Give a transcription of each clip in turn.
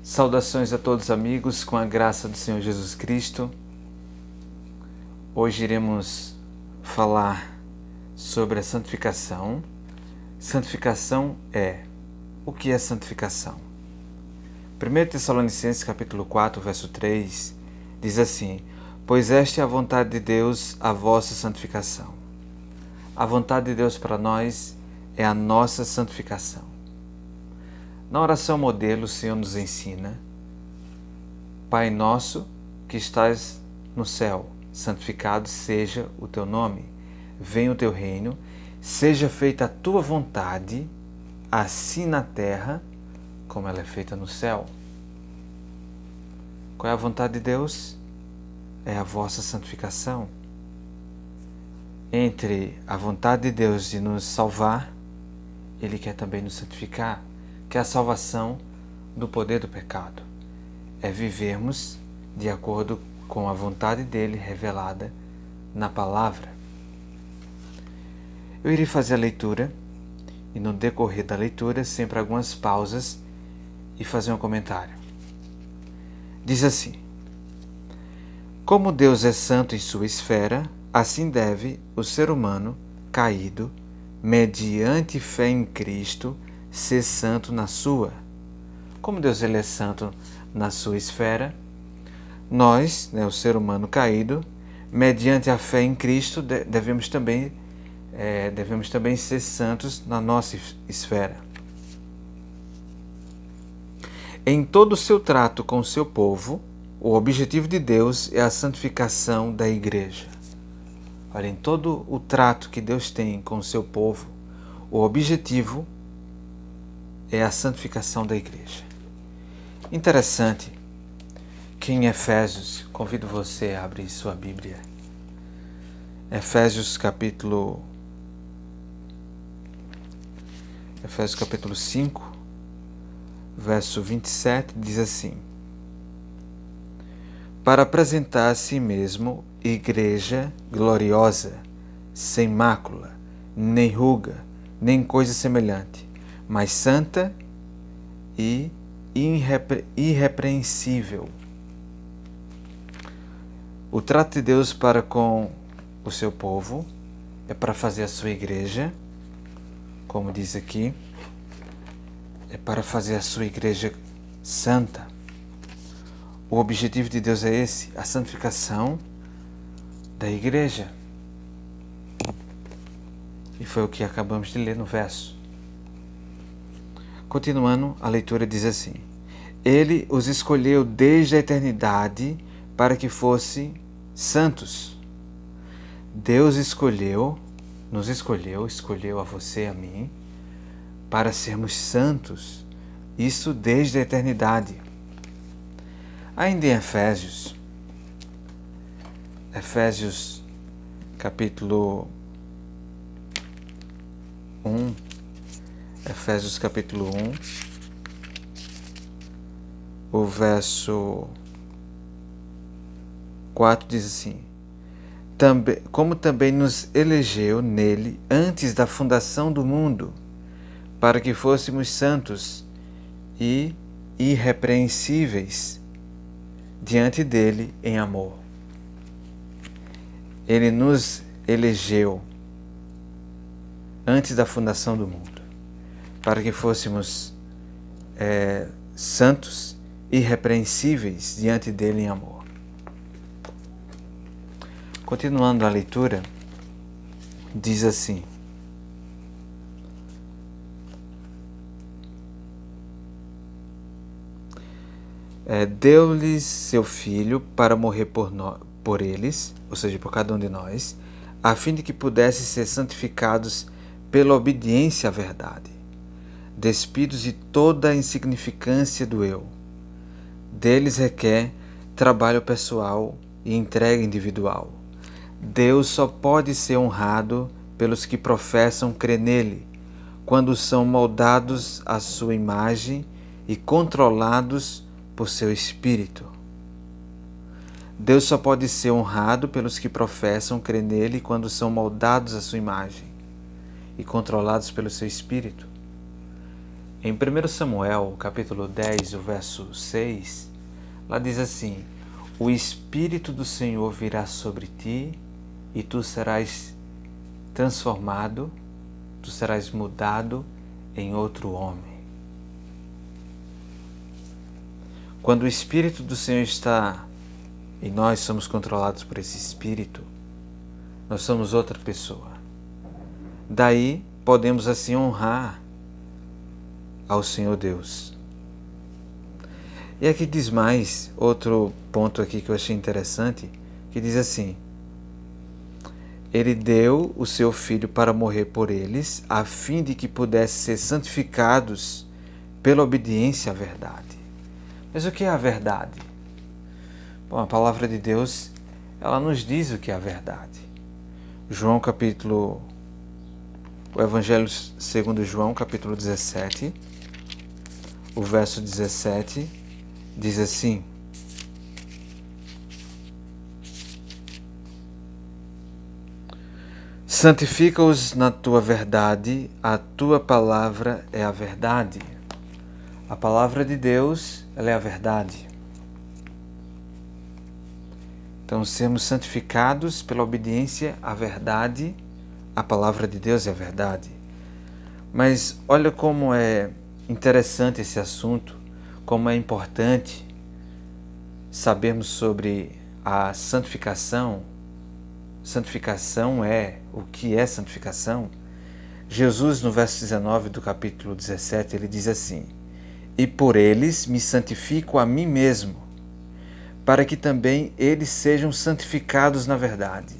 Saudações a todos amigos, com a graça do Senhor Jesus Cristo. Hoje iremos falar sobre a santificação. Santificação o que é santificação? 1 Tessalonicenses capítulo 4, verso 3, diz assim: Pois esta é a vontade de Deus, a vossa santificação. A vontade de Deus para nós é a nossa santificação. Na oração modelo, o Senhor nos ensina: Pai nosso que estás no céu, santificado seja o teu nome. Venha o teu reino, seja feita a tua vontade, assim na terra como ela é feita no céu. Qual é a vontade de Deus? É a vossa santificação. Entre a vontade de Deus de nos salvar, Ele quer também nos santificar, que é a salvação do poder do pecado. É vivermos de acordo com a vontade dele revelada na palavra. Eu irei fazer a leitura e no decorrer da leitura sempre algumas pausas e fazer um comentário. Diz assim: Como Deus é santo em sua esfera, assim deve o ser humano caído, mediante fé em Cristo, ser santo na sua. Como Deus ele é santo na sua esfera, nós, o ser humano caído, mediante a fé em Cristo, devemos também ser santos na nossa esfera. Em todo o seu trato com o seu povo, o objetivo de Deus é a santificação da igreja. Olha, em todo o trato que Deus tem com o seu povo, o objetivo é a santificação da igreja. Interessante que em Efésios, convido você a abrir sua Bíblia, Efésios capítulo 5, verso 27, diz assim: Para apresentar a si mesmo igreja gloriosa, sem mácula, nem ruga, nem coisa semelhante, mas santa e irrepreensível. O trato de Deus para com o seu povo é para fazer a sua igreja, como diz aqui, é para fazer a sua igreja santa. O objetivo de Deus é esse, a santificação da igreja. E foi o que acabamos de ler no verso. Continuando, a leitura diz assim: Ele os escolheu desde a eternidade para que fossem santos. Deus escolheu a você e a mim, para sermos santos, isso desde a eternidade. Ainda em Efésios capítulo 1, Efésios capítulo 1, o verso 4 diz assim: Como também nos elegeu nele antes da fundação do mundo, para que fôssemos santos e irrepreensíveis diante dele em amor. Ele nos elegeu antes da fundação do mundo, para que fôssemos santos e irrepreensíveis diante dele em amor. Continuando a leitura, diz assim: Deu-lhes seu Filho para morrer por eles, ou seja, por cada um de nós, a fim de que pudessem ser santificados pela obediência à verdade, despidos de toda a insignificância do eu. Deles requer trabalho pessoal e entrega individual. Deus só pode ser honrado pelos que professam crer nele, quando são moldados à sua imagem e controlados por seu Espírito. Deus só pode ser honrado pelos que professam crer nele quando são moldados à sua imagem e controlados pelo seu Espírito. Em 1 Samuel, capítulo 10, o verso 6, lá diz assim: o Espírito do Senhor virá sobre ti e tu serás transformado, tu serás mudado em outro homem. Quando o Espírito do Senhor está e nós somos controlados por esse Espírito, nós somos outra pessoa. Daí podemos assim honrar ao Senhor Deus. E aqui diz mais, outro ponto aqui que eu achei interessante, que diz assim: Ele deu o seu Filho para morrer por eles, a fim de que pudessem ser santificados pela obediência à verdade. Mas o que é a verdade? Bom, a palavra de Deus, ela nos diz o que é a verdade. O Evangelho segundo João, capítulo 17, o verso 17, diz assim: santifica-os na tua verdade, a tua palavra é a verdade. A palavra de Deus, ela é a verdade. Então, sermos santificados pela obediência à verdade, a palavra de Deus é a verdade. Mas olha como é interessante esse assunto, como é importante sabermos sobre a santificação. Santificação é o que é santificação? Jesus, no verso 19 do capítulo 17, ele diz assim: e por eles me santifico a mim mesmo, para que também eles sejam santificados na verdade.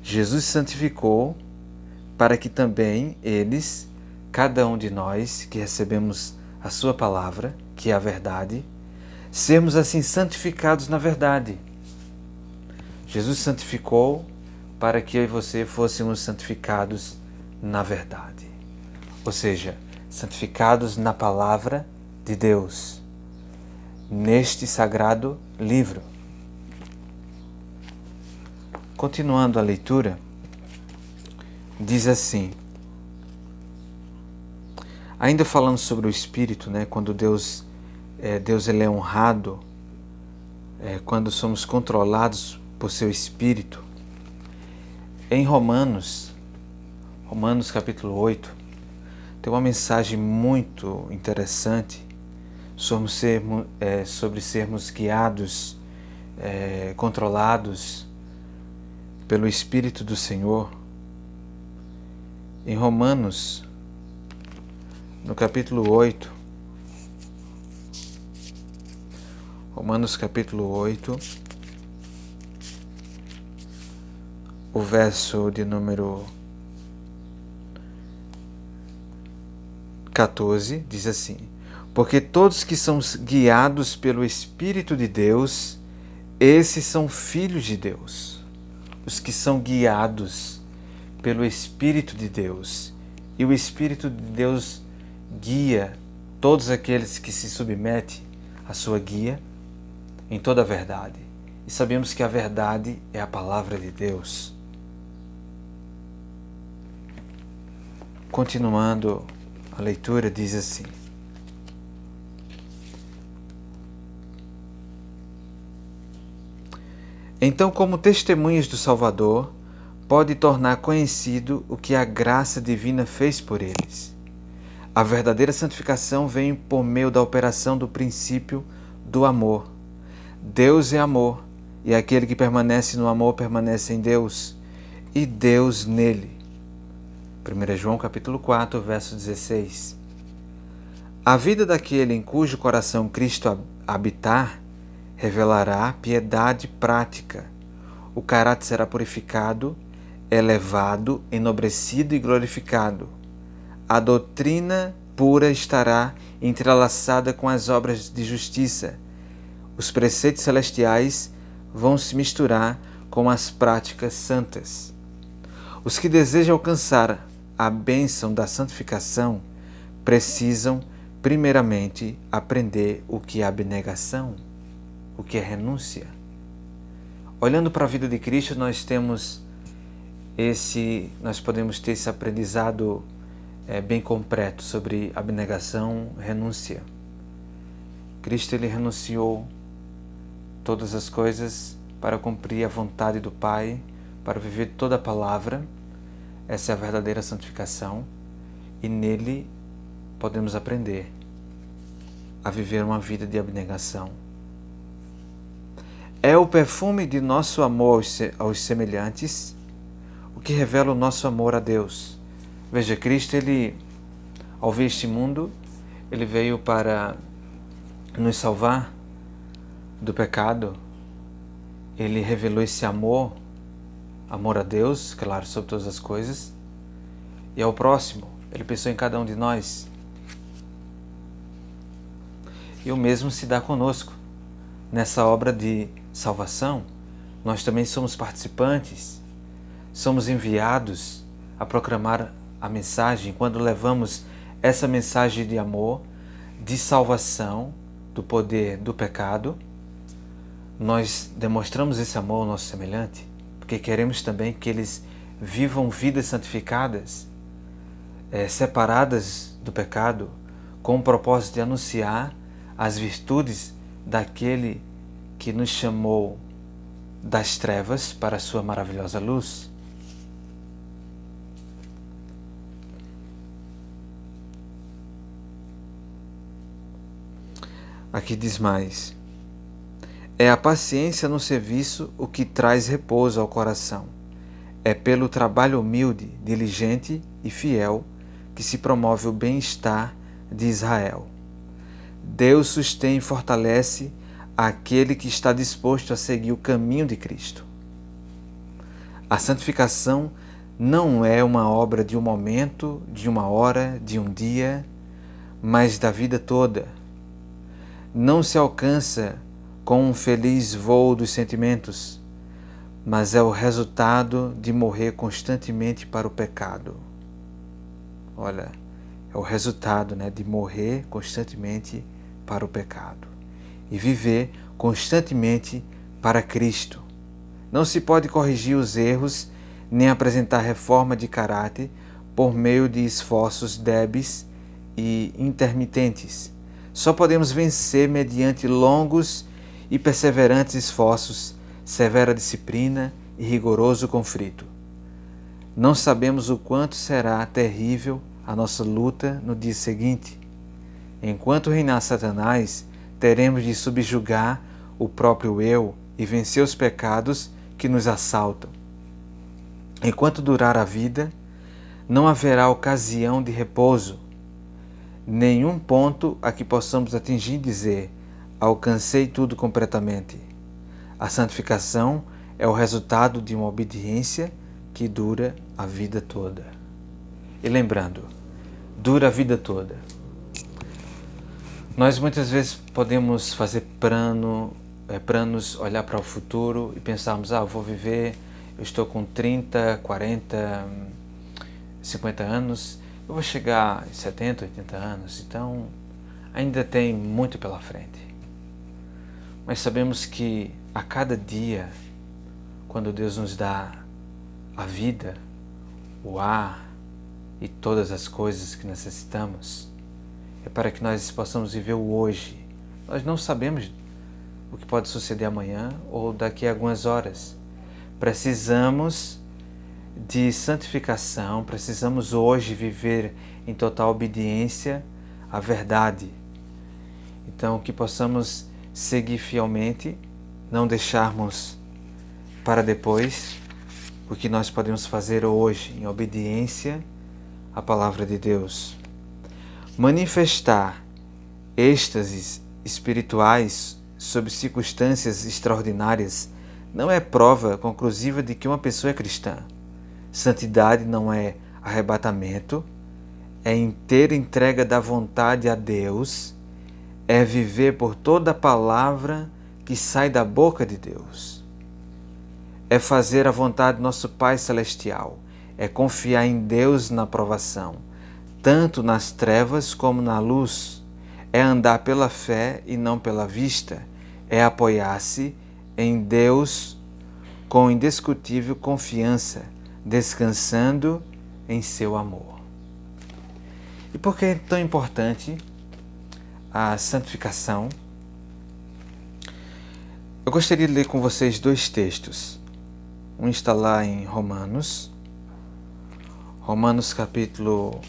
Jesus santificou para que também eles, cada um de nós que recebemos a sua palavra, que é a verdade, sermos assim santificados na verdade. Jesus santificou para que eu e você fôssemos santificados na verdade. Ou seja, santificados na palavra de Deus, neste sagrado livro. Continuando a leitura, diz assim, ainda falando sobre o Espírito, né, quando Deus ele é honrado, quando somos controlados por seu Espírito. Em Romanos capítulo 8, tem uma mensagem muito interessante sobre sermos guiados, controlados pelo Espírito do Senhor. Em Romanos, no capítulo 8, o verso de número 14 diz assim: porque todos que são guiados pelo Espírito de Deus, esses são filhos de Deus. Os que são guiados pelo Espírito de Deus. E o Espírito de Deus guia todos aqueles que se submetem à sua guia em toda a verdade. E sabemos que a verdade é a palavra de Deus. Continuando a leitura, diz assim: então, como testemunhas do Salvador, pode tornar conhecido o que a graça divina fez por eles. A verdadeira santificação vem por meio da operação do princípio do amor. Deus é amor, e aquele que permanece no amor permanece em Deus, e Deus nele. 1 João capítulo 4, verso 16. A vida daquele em cujo coração Cristo habitar revelará piedade prática. O caráter será purificado, elevado, enobrecido e glorificado. A doutrina pura estará entrelaçada com as obras de justiça. Os preceitos celestiais vão se misturar com as práticas santas. Os que desejam alcançar a bênção da santificação precisam, primeiramente, aprender o que é abnegação, o que é renúncia. Olhando para a vida de Cristo, nós podemos ter esse aprendizado bem completo sobre abnegação, renúncia. Cristo ele renunciou todas as coisas para cumprir a vontade do Pai, para viver toda a palavra. Essa é a verdadeira santificação e nele podemos aprender a viver uma vida de abnegação. É o perfume de nosso amor aos semelhantes o que revela o nosso amor a Deus. Veja, Cristo, ele, ao vir este mundo, ele veio para nos salvar do pecado. Ele revelou esse amor a Deus, claro, sobre todas as coisas, e ao próximo. Ele pensou em cada um de nós. E o mesmo se dá conosco. Nessa obra de salvação, nós também somos participantes, somos enviados a proclamar a mensagem. Quando levamos essa mensagem de amor, de salvação, do poder do pecado, nós demonstramos esse amor ao nosso semelhante, porque queremos também que eles vivam vidas santificadas, separadas do pecado, com o propósito de anunciar as virtudes daquele que nos chamou das trevas para a sua maravilhosa luz. Aqui diz mais: é a paciência no serviço o que traz repouso ao coração. É pelo trabalho humilde, diligente e fiel que se promove o bem-estar de Israel. Deus sustém e fortalece aquele que está disposto a seguir o caminho de Cristo. A santificação não é uma obra de um momento, de uma hora, de um dia, mas da vida toda. Não se alcança com um feliz voo dos sentimentos, mas é o resultado de morrer constantemente para o pecado. Olha, é o resultado, de morrer constantemente para o pecado e viver constantemente para Cristo. Não se pode corrigir os erros nem apresentar reforma de caráter por meio de esforços débeis e intermitentes. Só podemos vencer mediante longos e perseverantes esforços, severa disciplina e rigoroso conflito. Não sabemos o quanto será terrível a nossa luta no dia seguinte. Enquanto reinar Satanás, teremos de subjugar o próprio eu e vencer os pecados que nos assaltam. Enquanto durar a vida, não haverá ocasião de repouso, nenhum ponto a que possamos atingir e dizer: alcancei tudo completamente. A santificação é o resultado de uma obediência que dura a vida toda. E lembrando, dura a vida toda. Nós muitas vezes podemos fazer planos, olhar para o futuro e pensarmos: eu vou viver, eu estou com 30, 40, 50 anos, eu vou chegar a 70, 80 anos, então ainda tem muito pela frente. Mas sabemos que a cada dia, quando Deus nos dá a vida, o ar e todas as coisas que necessitamos, é para que nós possamos viver o hoje. Nós não sabemos o que pode suceder amanhã ou daqui a algumas horas. Precisamos de santificação, precisamos hoje viver em total obediência à verdade. Então, que possamos seguir fielmente, não deixarmos para depois o que nós podemos fazer hoje em obediência à palavra de Deus. Manifestar êxtases espirituais sob circunstâncias extraordinárias não é prova conclusiva de que uma pessoa é cristã. Santidade não é arrebatamento, é inteira entrega da vontade a Deus, é viver por toda a palavra que sai da boca de Deus. É fazer a vontade do nosso Pai Celestial, é confiar em Deus na provação, tanto nas trevas como na luz, é andar pela fé e não pela vista, é apoiar-se em Deus com indiscutível confiança, descansando em seu amor. E por que é tão importante a santificação? Eu gostaria de ler com vocês 2 textos. Um está lá em Romanos capítulo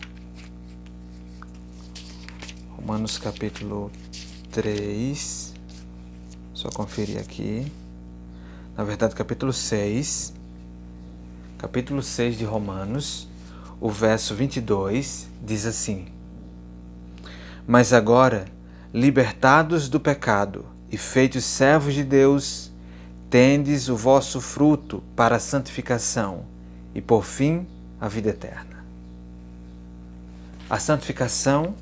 3, só conferir aqui, na verdade capítulo 6 de Romanos, o verso 22, diz assim: Mas agora, libertados do pecado e feitos servos de Deus, tendes o vosso fruto para a santificação e, por fim, a vida eterna. A santificação,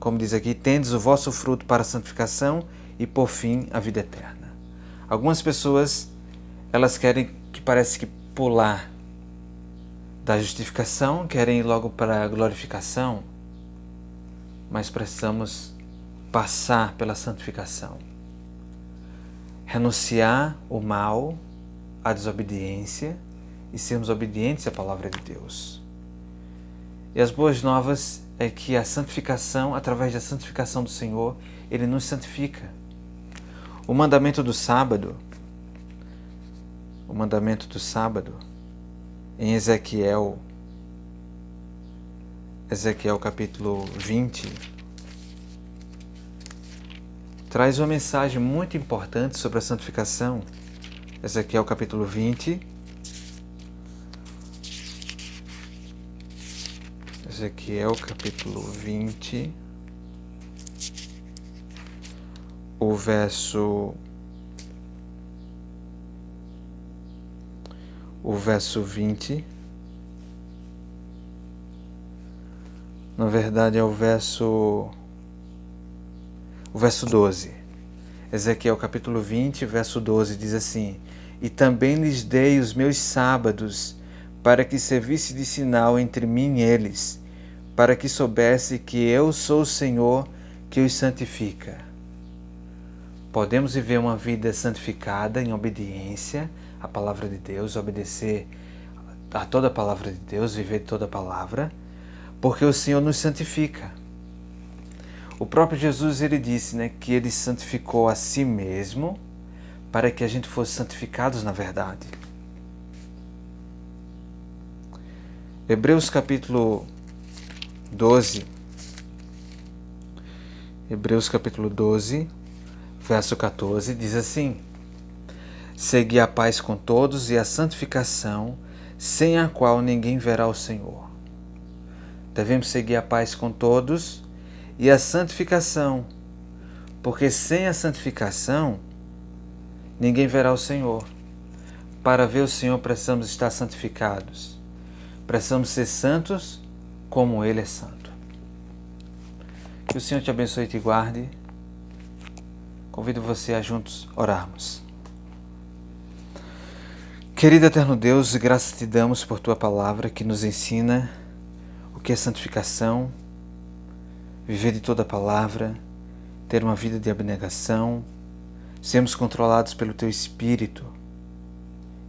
como diz aqui, tendes o vosso fruto para a santificação e, por fim, a vida eterna. Algumas pessoas, elas querem que parece que pular da justificação, querem ir logo para a glorificação, mas precisamos passar pela santificação. Renunciar o mal, a desobediência e sermos obedientes à palavra de Deus. E as boas novas é que a santificação, através da santificação do Senhor, Ele nos santifica. O mandamento do sábado, em Ezequiel capítulo 20, traz uma mensagem muito importante sobre a santificação. Ezequiel capítulo 20. O verso 20. Na verdade é o verso 12. Ezequiel capítulo 20, verso 12 diz assim: E também lhes dei os meus sábados, para que servisse de sinal entre mim e eles, para que soubesse que eu sou o Senhor que os santifica. Podemos viver uma vida santificada em obediência à palavra de Deus, obedecer a toda a palavra de Deus, viver toda a palavra, porque o Senhor nos santifica. O próprio Jesus, ele disse, que ele santificou a si mesmo para que a gente fosse santificados na verdade. Hebreus capítulo 12, verso 14, diz assim: Segui a paz com todos e a santificação, sem a qual ninguém verá o Senhor. Devemos seguir a paz com todos e a santificação, porque sem a santificação ninguém verá o Senhor. Para ver o Senhor precisamos estar santificados. Precisamos ser santos como Ele é santo. Que o Senhor te abençoe e te guarde. Convido você a juntos orarmos. Querido eterno Deus, graças te damos por Tua palavra que nos ensina o que é santificação, viver de toda a palavra, ter uma vida de abnegação, sermos controlados pelo Teu Espírito.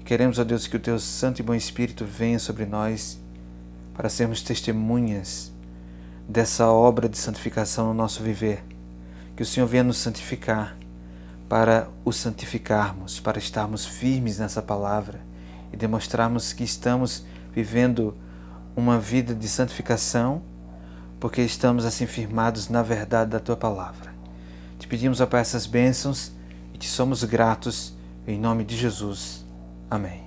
Queremos, ó Deus, que o Teu Santo e Bom Espírito venha sobre nós para sermos testemunhas dessa obra de santificação no nosso viver. Que o Senhor venha nos santificar para o santificarmos, para estarmos firmes nessa palavra e demonstrarmos que estamos vivendo uma vida de santificação porque estamos assim firmados na verdade da Tua palavra. Te pedimos, ó Pai, essas bênçãos e te somos gratos em nome de Jesus. Amém.